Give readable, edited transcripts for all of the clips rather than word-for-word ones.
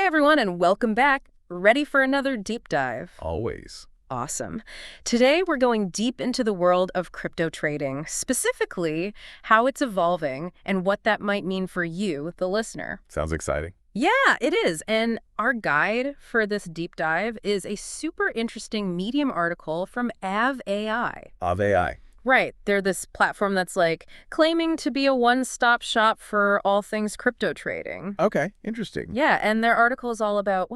Hey everyone, and welcome back. Ready for another deep dive? Always. Awesome. Today we're going deep into the world of crypto trading, specifically how it's evolving and what that might mean for you, the listener. Sounds exciting. Yeah, it is. And our guide for this deep dive is a super interesting Medium article from AI. Of AI. Right. They're this platform that's like claiming to be a one-stop shop for all things crypto trading. Okay, interesting. Yeah, and their article is all about,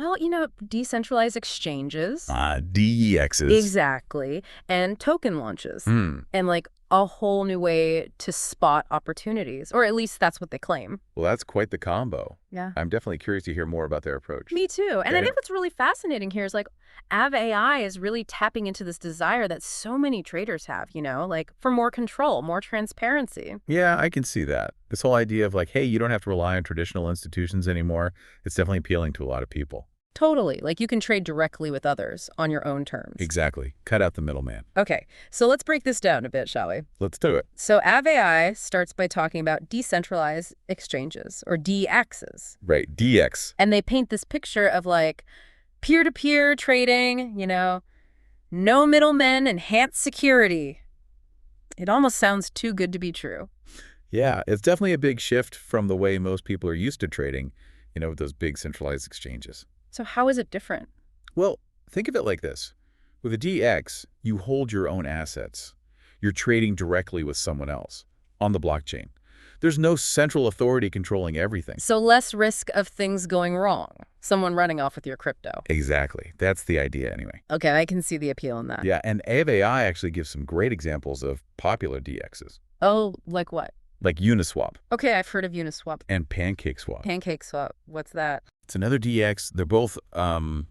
decentralized exchanges. DEXs. Exactly. And token launches. And like a whole new way to spot opportunities, or at least that's what they claim. Well, that's quite the combo. Yeah. I'm definitely curious to hear more about their approach. Me too. And Yeah, I think what's really fascinating here is like AI is really tapping into this desire that so many traders have, like for more control, more transparency. Yeah, I can see that. This whole idea of like, hey, you don't have to rely on traditional institutions anymore. It's definitely appealing to a lot of people. Totally. Like you can trade directly with others on your own terms. Exactly. Cut out the middleman. Okay, so let's break this down a bit, shall we? Let's do it. So AI starts by talking about decentralized exchanges, or DEXs. Right. DX. And they paint this picture of like peer-to-peer trading, no middlemen, enhanced security. It almost sounds too good to be true. Yeah, it's definitely a big shift from the way most people are used to trading, with those big centralized exchanges. So how is it different? Well, think of it like this. With a DX, you hold your own assets. You're trading directly with someone else on the blockchain. There's no central authority controlling everything. So less risk of things going wrong, someone running off with your crypto. Exactly. That's the idea anyway. Okay, I can see the appeal in that. Yeah, and AI actually gives some great examples of popular DXs, Oh, like what? like Uniswap Okay, I've heard of Uniswap. and PancakeSwap. PancakeSwap, what's that? It's another DX. They're both, what are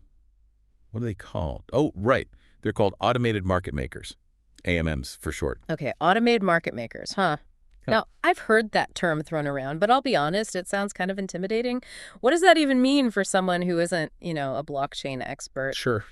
they called? Oh, right. They're called automated market makers, AMMs for short. Okay, automated market makers, huh? Yeah. Now, I've heard that term thrown around, but I'll be honest, it sounds kind of intimidating. What does that even mean for someone who isn't, a blockchain expert? Sure.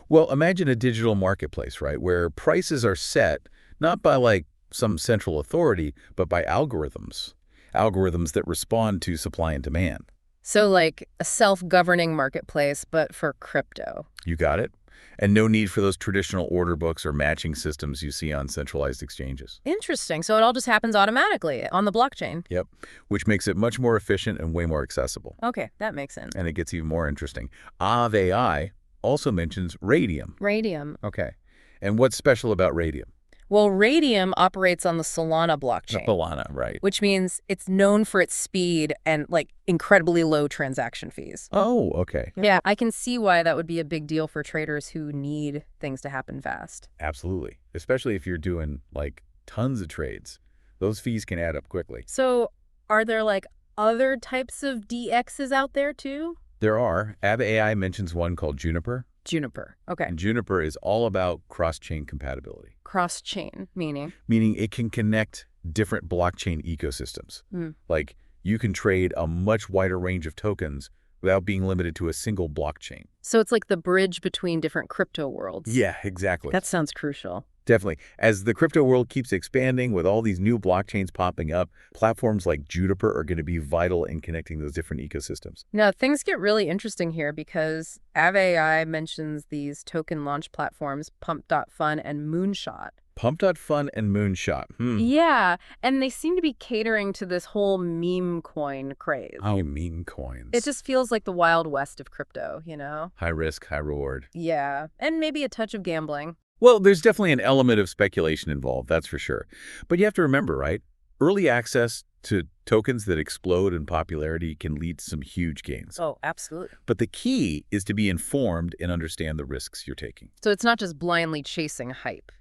Well, imagine a digital marketplace, right, where prices are set not by like some central authority, but by algorithms that respond to supply and demand. So like a self-governing marketplace, but for crypto. You got it? And no need for those traditional order books or matching systems you see on centralized exchanges. Interesting. So it all just happens automatically on the blockchain. Yep, which makes it much more efficient and way more accessible. Okay, that makes sense. And it gets even more interesting. AI also mentions Radium. Radium. Okay. And what's special about Radium? Well, Radium operates on the Solana blockchain. Solana, right. Which means it's known for its speed and, like, incredibly low transaction fees. Oh, okay. Yeah, I can see why that would be a big deal for traders who need things to happen fast. Absolutely. Especially if you're doing, like, tons of trades. Those fees can add up quickly. So are there, like, other types of DEXs out there, too? There are. AI mentions one called Juniper. Juniper. Okay. And Juniper is all about cross-chain compatibility. Cross-chain, meaning? Meaning it can connect different blockchain ecosystems. Like, you can trade a much wider range of tokens without being limited to a single blockchain. So it's like the bridge between different crypto worlds. Yeah, exactly. That sounds crucial. Definitely. As the crypto world keeps expanding with all these new blockchains popping up, platforms like Juniper are going to be vital in connecting those different ecosystems. Now, things get really interesting here because AI mentions these token launch platforms, Pump.Fun and Moonshot. Pump.Fun and Moonshot. Yeah, and they seem to be catering to this whole meme coin craze. Oh, meme coins. It just feels like the Wild West of crypto, High risk, high reward. Yeah, and maybe a touch of gambling. Well, there's definitely an element of speculation involved, that's for sure. But you have to remember, right? Early access to tokens that explode in popularity can lead to some huge gains. Oh, absolutely. But the key is to be informed and understand the risks you're taking. So it's not just blindly chasing hype.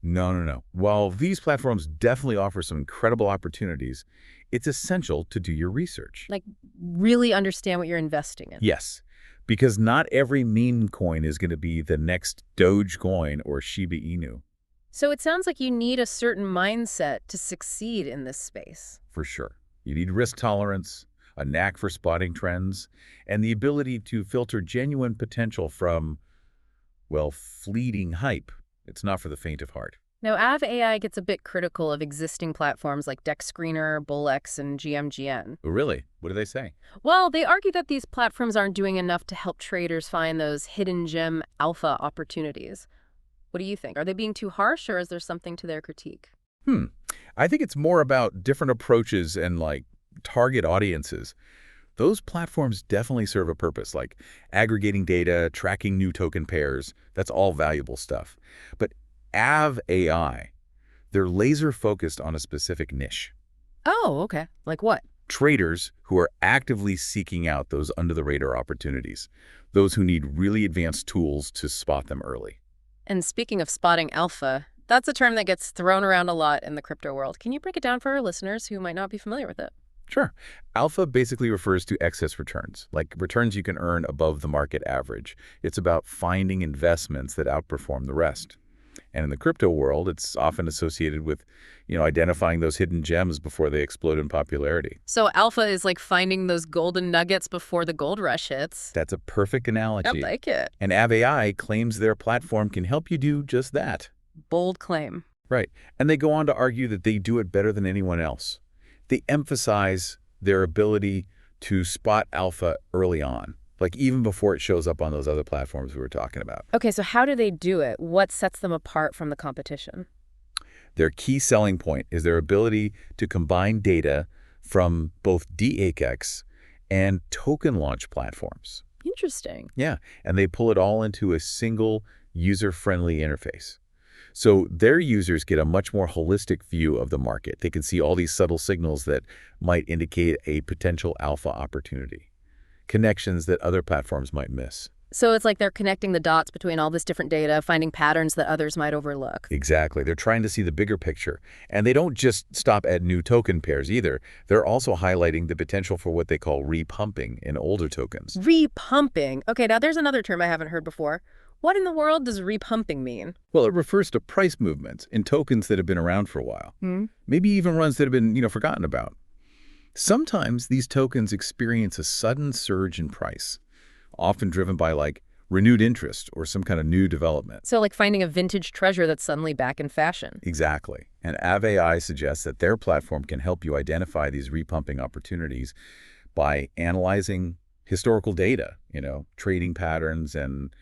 No. While these platforms definitely offer some incredible opportunities, it's essential to do your research. Like, really understand what you're investing in. Yes, because not every meme coin is going to be the next Dogecoin or Shiba Inu. So it sounds like you need a certain mindset to succeed in this space. For sure. You need risk tolerance, a knack for spotting trends, and the ability to filter genuine potential from, well, fleeting hype. It's not for the faint of heart. Now, Av AI gets a bit critical of existing platforms like DEX Screener, BullX, and GMGN. Oh, really? What do they say? Well, they argue that these platforms aren't doing enough to help traders find those hidden gem alpha opportunities. What do you think? Are they being too harsh, or is there something to their critique? Hmm. I think it's more about different approaches and like target audiences. Those platforms definitely serve a purpose, like aggregating data, tracking new token pairs. That's all valuable stuff. But Av AI, they're laser focused on a specific niche. Oh, okay. Like what? Traders who are actively seeking out those under-the-radar opportunities, those who need really advanced tools to spot them early. And speaking of spotting alpha, that's a term that gets thrown around a lot in the crypto world. Can you break it down for our listeners who might not be familiar with it? Sure. Alpha basically refers to excess returns, like returns you can earn above the market average. It's about finding investments that outperform the rest. And in the crypto world, it's often associated with, identifying those hidden gems before they explode in popularity. So alpha is like finding those golden nuggets before the gold rush hits. That's a perfect I analogy. like it. And AvAI claims their platform can help you do just that. Bold claim. Right. And they go on to argue that they do it better than anyone else. They emphasize their ability to spot alpha early on, like even before it shows up on those other platforms we were talking about. Okay, so how do they do it? What sets them apart from the competition? Their key selling point is their ability to combine data from both DEXs and token launch platforms. Interesting. Yeah, and they pull it all into a single user-friendly interface. So their users get a much more holistic view of the market. They can see all these subtle signals that might indicate a potential alpha opportunity, connections that other platforms might miss. So it's like they're connecting the dots between all this different data, finding patterns that others might overlook. Exactly. They're trying to see the bigger picture. And they don't just stop at new token pairs either. They're also highlighting the potential for what they call repumping in older tokens. Repumping. Okay, now there's another term I haven't heard before. What in the world does repumping mean? Well, it refers to price movements in tokens that have been around for a while. Maybe even ones that have been, forgotten about. Sometimes these tokens experience a sudden surge in price, often driven by like renewed interest or some kind of new development. So like finding a vintage treasure that's suddenly back in fashion. Exactly. And AvAI suggests that their platform can help you identify these repumping opportunities by analyzing historical data, trading patterns and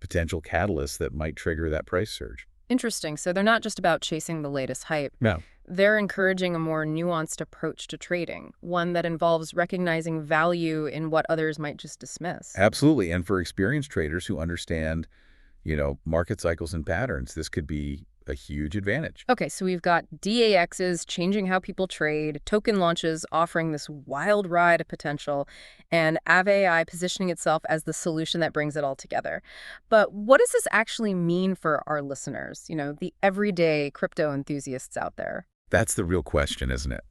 potential catalysts that might trigger that price surge. Interesting. So they're not just about chasing the latest hype. No. They're encouraging a more nuanced approach to trading, one that involves recognizing value in what others might just dismiss. Absolutely. And for experienced traders who understand, market cycles and patterns, this could be a huge advantage. Okay, so we've got DAXs changing how people trade, token launches offering this wild ride of potential, and AvAI positioning itself as the solution that brings it all together. But what does this actually mean for our listeners, the everyday crypto enthusiasts out there? That's the real question, isn't it?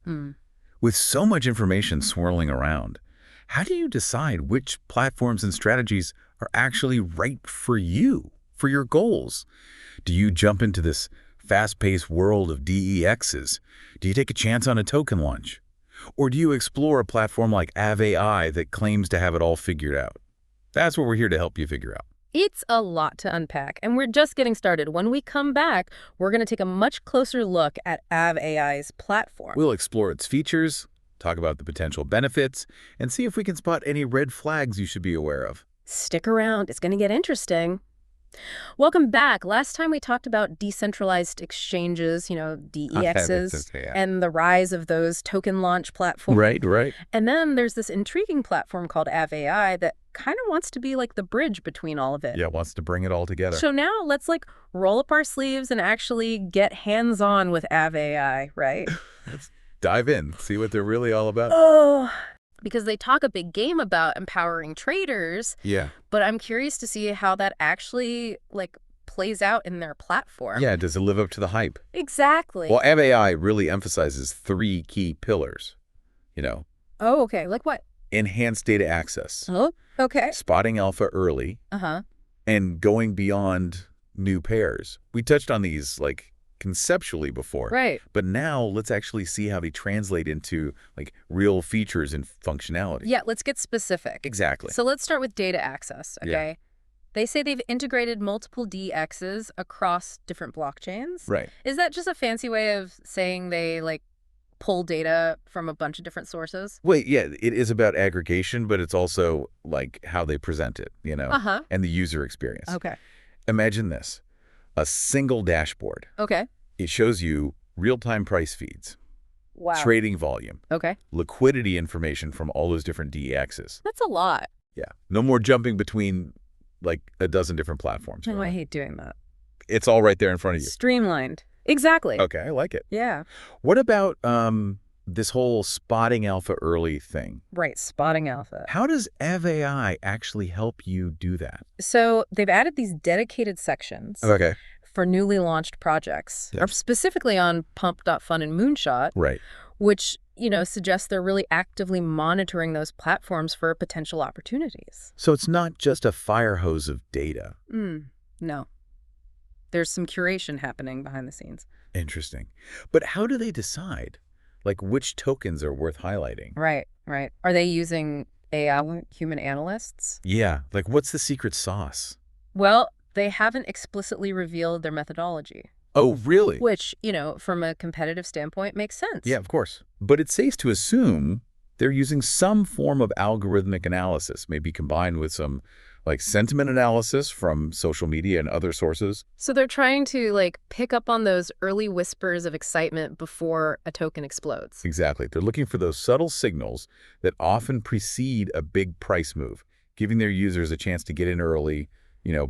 With so much information swirling around, how do you decide which platforms and strategies are actually right for you, for your goals? Do you jump into this fast-paced world of DEXs? Do you take a chance on a token launch? Or do you explore a platform like AvAI that claims to have it all figured out? That's what we're here to help you figure out. It's a lot to unpack, and we're just getting started. When we come back, we're going to take a much closer look at AvAI's platform. We'll explore its features, talk about the potential benefits, and see if we can spot any red flags you should be aware of. Stick around. It's going to get interesting. Welcome back. Last time we talked about decentralized exchanges, DEXs, and the rise of those token launch platforms. Right. And then there's this intriguing platform called AvAI that kind of wants to be like the bridge between all of it. Yeah, wants to bring it all together. So now let's roll up our sleeves and actually get hands-on with AvAI, right? Let's dive in, see what they're really all about. Oh, because they talk a big game about empowering traders. Yeah. But I'm curious to see how that actually plays out in their platform. Yeah, does it live up to the hype? Exactly. Well, AvAI really emphasizes 3 key pillars, Oh, okay. Like what? Enhanced data access. Oh, okay. Spotting alpha early. And going beyond new pairs. We touched on these conceptually before. Right. But now let's actually see how they translate into real features and functionality. Yeah, let's get specific. Exactly. So let's start with data access, okay? They say they've integrated multiple DEXs across different blockchains. Right. Is that just a fancy way of saying they, like, pull data from a bunch of different sources? Wait, yeah, it is about aggregation, but it's also like how they present it, Uh-huh. and the user experience. Okay. Imagine this, a single dashboard. Okay. It shows you real-time price feeds, Wow. trading volume, Okay. liquidity information from all those different DEXs. That's a lot. Yeah. No more jumping between like a dozen different platforms. Oh, I hate doing that. It's all right there in front of you. Streamlined. Exactly. Okay, I like it. Yeah. What about this whole spotting alpha early thing? Right. Spotting alpha. How does AI actually help you do that? So they've added these dedicated sections Okay. for newly launched projects, Yep. or specifically on Pump.Fun and Moonshot, Right. which, suggests they're really actively monitoring those platforms for potential opportunities. So it's not just a fire hose of data. No. There's some curation happening behind the scenes. Interesting. But how do they decide, like, which tokens are worth highlighting? Right, right. Are they using AI human analysts? Yeah, like what's the secret sauce? Well, they haven't explicitly revealed their methodology, Oh, really? which, from a competitive standpoint makes sense. Yeah, of course. But it's safe to assume they're using some form of algorithmic analysis, maybe combined with some like sentiment analysis from social media and other sources. So they're trying to, pick up on those early whispers of excitement before a token explodes. Exactly. They're looking for those subtle signals that often precede a big price move, giving their users a chance to get in early,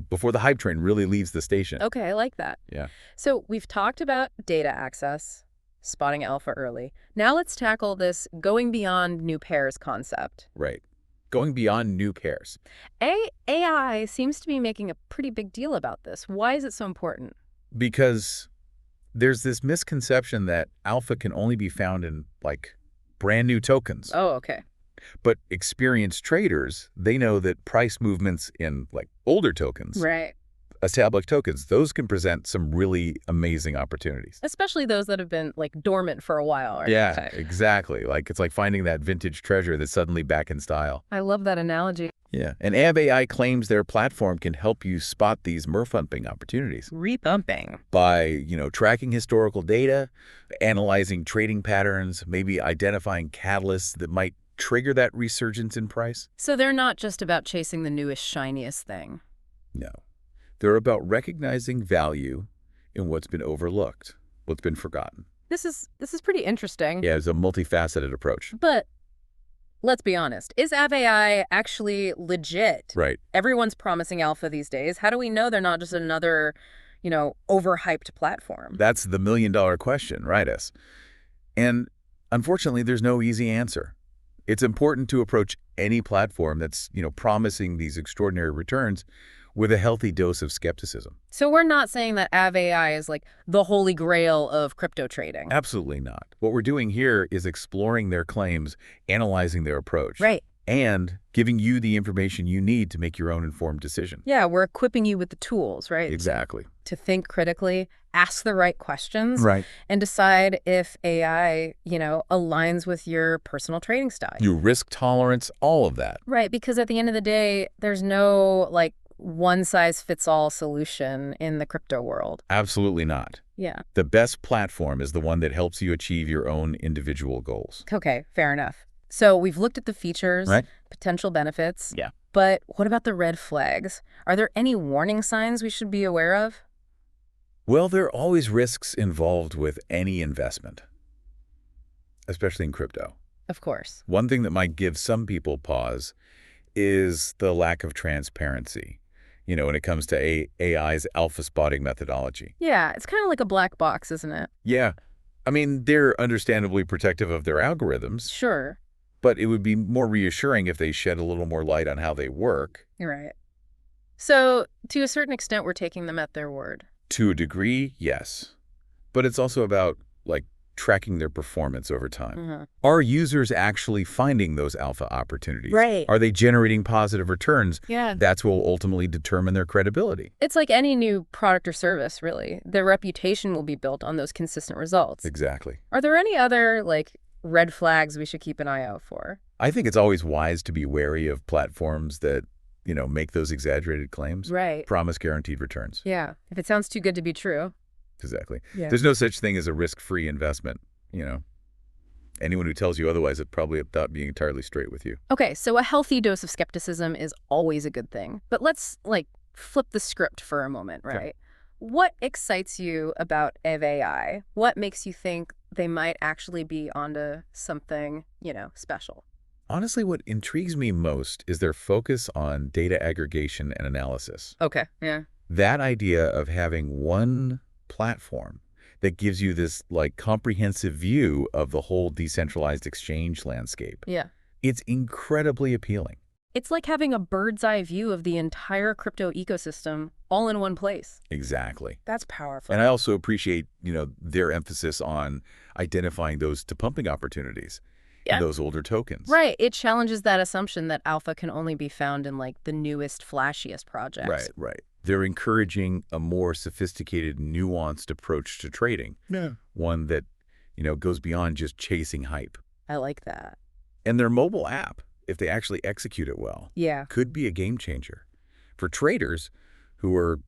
before the hype train really leaves the station. Okay, I like that. Yeah. So we've talked about data access, spotting alpha early. Now let's tackle this going beyond new pairs concept. Right. Going beyond new pairs. AI seems to be making a pretty big deal about this. Why is it so important? Because there's this misconception that alpha can only be found in, like, brand new tokens. Oh, okay. But experienced traders, they know that price movements in, like, older tokens, Right. established tokens, those can present some really amazing opportunities. Especially those that have been, dormant for a while. Right? Yeah, Okay. exactly. Like, it's like finding that vintage treasure that's suddenly back in style. I love that analogy. Yeah. And AI claims their platform can help you spot these merpumping opportunities Repumping. by, tracking historical data, analyzing trading patterns, maybe identifying catalysts that might trigger that resurgence in price. So they're not just about chasing the newest, shiniest thing. No. They're about recognizing value in what's been overlooked, what's been forgotten. This is pretty interesting. Yeah, it's a multifaceted approach. But let's be honest. Is AI actually legit? Right. Everyone's promising alpha these days. How do we know they're not just another, overhyped platform? That's the million-dollar question, right, S? And unfortunately, there's no easy answer. It's important to approach any platform that's, promising these extraordinary returns with a healthy dose of skepticism. So we're not saying that AI is like the holy grail of crypto trading. Absolutely not. What we're doing here is exploring their claims, analyzing their approach. Right. And giving you the information you need to make your own informed decision. Yeah, we're equipping you with the tools, right? Exactly. To think critically, ask the right questions, Right. and decide if AI, aligns with your personal trading style. Your risk tolerance, all of that. Right, because at the end of the day, there's no, one-size-fits-all solution in the crypto world. Absolutely not. Yeah. The best platform is the one that helps you achieve your own individual goals. Okay, fair enough. So we've looked at the features, Right. potential benefits. Yeah. But what about the red flags? Are there any warning signs we should be aware of? Well, there are always risks involved with any investment, especially in crypto. Of course. One thing that might give some people pause is the lack of transparency, when it comes to AI's alpha spotting methodology. Yeah, it's kind of like a black box, isn't it? Yeah. I mean, they're understandably protective of their algorithms, Sure. but it would be more reassuring if they shed a little more light on how they work. You're right. So, to a certain extent, we're taking them at their word. To a degree, yes. But it's also about, tracking their performance over time. Mm-hmm. Are users actually finding those alpha opportunities? Right. Are they generating positive returns? Yeah. That's what will ultimately determine their credibility. It's like any new product or service, really. Their reputation will be built on those consistent results. Exactly. Are there any other, red flags we should keep an eye out for? I think it's always wise to be wary of platforms that make those exaggerated claims. Right. Promise guaranteed returns. Yeah. If it sounds too good to be true. Exactly. Yeah. There's no such thing as a risk-free investment. Anyone who tells you otherwise is probably not being entirely straight with you. Okay, so a healthy dose of skepticism is always a good thing. But let's, flip the script for a moment, right? Okay. What excites you about AI? What makes you think they might actually be onto something, special? Honestly, what intrigues me most is their focus on data aggregation and analysis. Okay, yeah. That idea of having one platform that gives you this comprehensive view of the whole decentralized exchange landscape. Yeah. It's incredibly appealing. It's like having a bird's eye view of the entire crypto ecosystem all in one place. Exactly. That's powerful. And I also appreciate, their emphasis on identifying those to-pumping opportunities in those older tokens. Right. It challenges that assumption that alpha can only be found in the newest, flashiest projects. Right, right. They're encouraging a more sophisticated, nuanced approach to trading. Yeah. One that, goes beyond just chasing hype. I like that. And their mobile app, if they actually execute it well, could be a game changer for traders who are,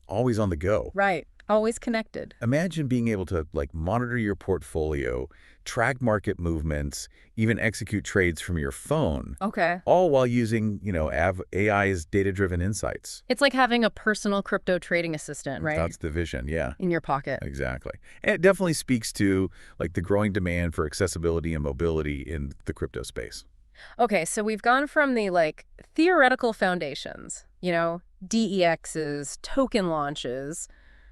always on the go. Right. Always connected. Imagine being able to monitor your portfolio, track market movements, even execute trades from your phone. Okay. All while using, AI's data-driven insights. It's like having a personal crypto trading assistant, right? That's the vision, yeah. In your pocket. Exactly. And it definitely speaks to the growing demand for accessibility and mobility in the crypto space. Okay, so we've gone from the theoretical foundations, DEXs, token launches.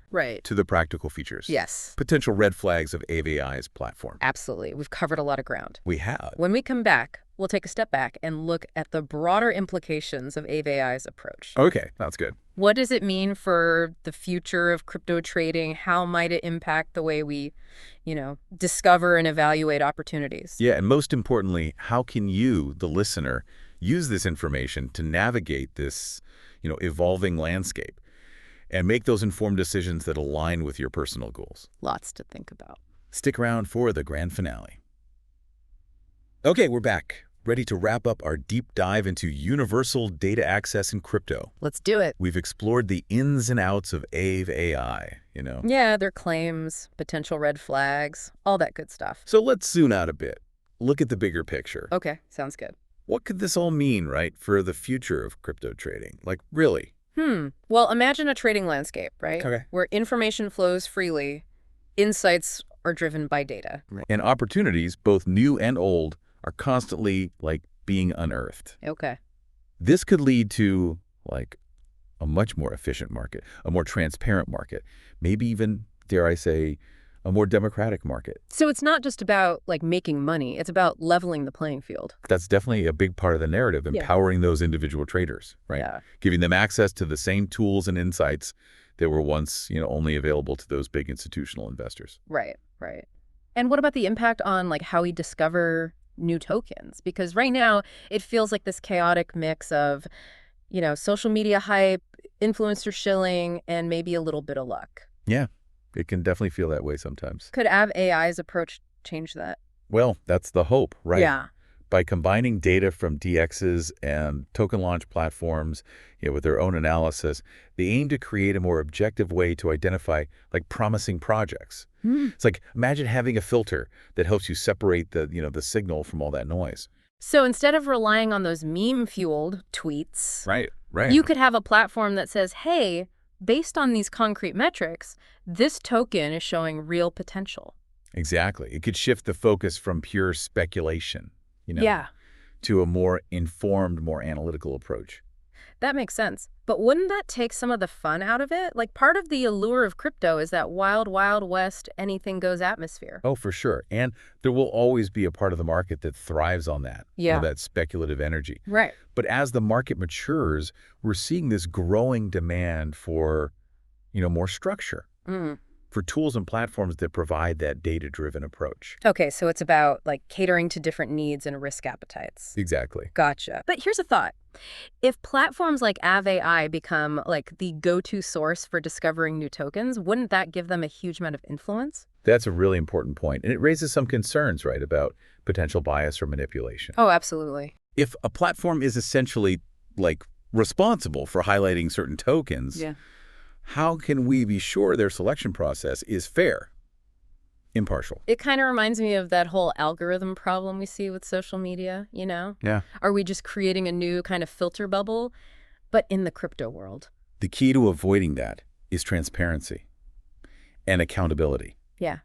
Right. To the practical features. Yes. Potential red flags of AVI's platform. Absolutely. We've covered a lot of ground. We have. When we come back, we'll take a step back and look at the broader implications of AVI's approach. Okay, that's good. What does it mean for the future of crypto trading? How might it impact the way we, discover and evaluate opportunities? Yeah, and most importantly, how can you, the listener, use this information to navigate this, evolving landscape and make those informed decisions that align with your personal goals? Lots to think about. Stick around for the grand finale. Okay, we're back, ready to wrap up our deep dive into universal data access in crypto. Let's do it. We've explored the ins and outs of AI. Yeah, their claims, potential red flags, all that good stuff. So let's zoom out a bit. Look at the bigger picture. Okay, sounds good. What could this all mean, right, for the future of crypto trading? Really? Well, imagine a trading landscape, right? Okay. Where information flows freely, insights are driven by data. And opportunities, both new and old, are constantly, being unearthed. Okay. This could lead to, a much more efficient market, a more transparent market, maybe even, dare I say, a more democratic market. So it's not just about, making money. It's about leveling the playing field. That's definitely a big part of the narrative, empowering those individual traders, right? Yeah. Giving them access to the same tools and insights that were once, only available to those big institutional investors. Right, right. And what about the impact on, how we discover new tokens? Because right now, it feels like this chaotic mix of, social media hype, influencer shilling, and maybe a little bit of luck. Yeah. It can definitely feel that way sometimes. Could AI's approach change that? Well, that's the hope, right? Yeah. By combining data from DEXs and token launch platforms with their own analysis, they aim to create a more objective way to identify promising projects. It's imagine having a filter that helps you separate the signal from all that noise. So instead of relying on those meme-fueled tweets, Right. you could have a platform that says, hey, based on these concrete metrics, this token is showing real potential. Exactly. It could shift the focus from pure speculation, Yeah. to a more informed, more analytical approach. That makes sense. But wouldn't that take some of the fun out of it? Part of the allure of crypto is that wild, wild west, anything goes atmosphere. Oh, for sure. And there will always be a part of the market that thrives on that, that speculative energy. Right. But as the market matures, we're seeing this growing demand for, more structure, for tools and platforms that provide that data-driven approach. Okay, so it's about catering to different needs and risk appetites. Exactly. Gotcha. But here's a thought. If platforms like AvAI become the go-to source for discovering new tokens, wouldn't that give them a huge amount of influence? That's a really important point. And it raises some concerns, right, about potential bias or manipulation. Oh, absolutely. If a platform is essentially responsible for highlighting certain tokens, Yeah. how can we be sure their selection process is fair, impartial? It kind of reminds me of that whole algorithm problem we see with social media, you know? Yeah. Are we just creating a new kind of filter bubble, but in the crypto world? The key to avoiding that is transparency and accountability. Yeah.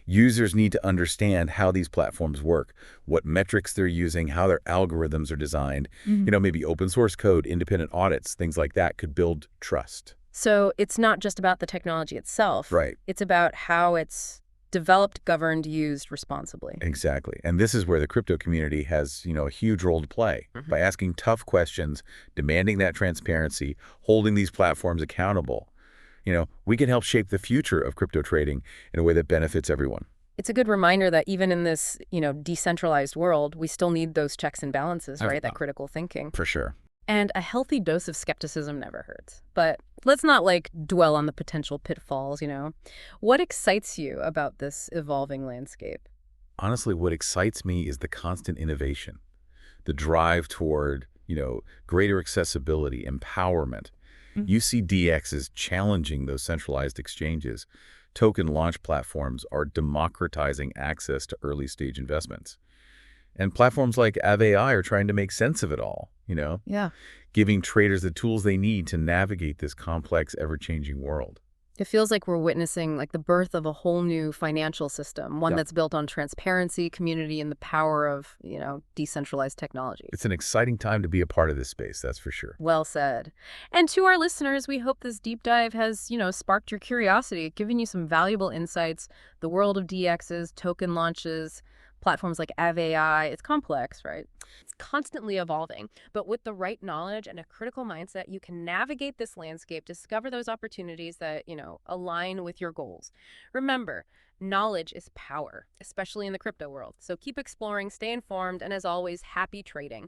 Users need to understand how these platforms work, what metrics they're using, how their algorithms are designed. Mhm. Maybe open source code, independent audits, things like that could build trust. So it's not just about the technology itself. Right. It's about how it's developed, governed, used responsibly. Exactly. And this is where the crypto community has, a huge role to play. Mhm. By asking tough questions, demanding that transparency, holding these platforms accountable. We can help shape the future of crypto trading in a way that benefits everyone. It's a good reminder that even in this, decentralized world, we still need those checks and balances, I've- right? That critical thinking. For sure. And a healthy dose of skepticism never hurts. But let's not, dwell on the potential pitfalls. What excites you about this evolving landscape? Honestly, what excites me is the constant innovation, the drive toward, greater accessibility, empowerment. Mhm. You see DEXs challenging those centralized exchanges. Token launch platforms are democratizing access to early-stage investments. And platforms like AI are trying to make sense of it all, Yeah. giving traders the tools they need to navigate this complex, ever-changing world. It feels like we're witnessing the birth of a whole new financial system, one Yeah. that's built on transparency, community, and the power of, decentralized technology. It's an exciting time to be a part of this space, that's for sure. Well said. And to our listeners, we hope this deep dive has, sparked your curiosity, given you some valuable insights. The world of DXs, token launches, platforms like AI, it's complex, right? It's constantly evolving. But with the right knowledge and a critical mindset, you can navigate this landscape, discover those opportunities that, align with your goals. Remember, knowledge is power, especially in the crypto world. So keep exploring, stay informed, and as always, happy trading.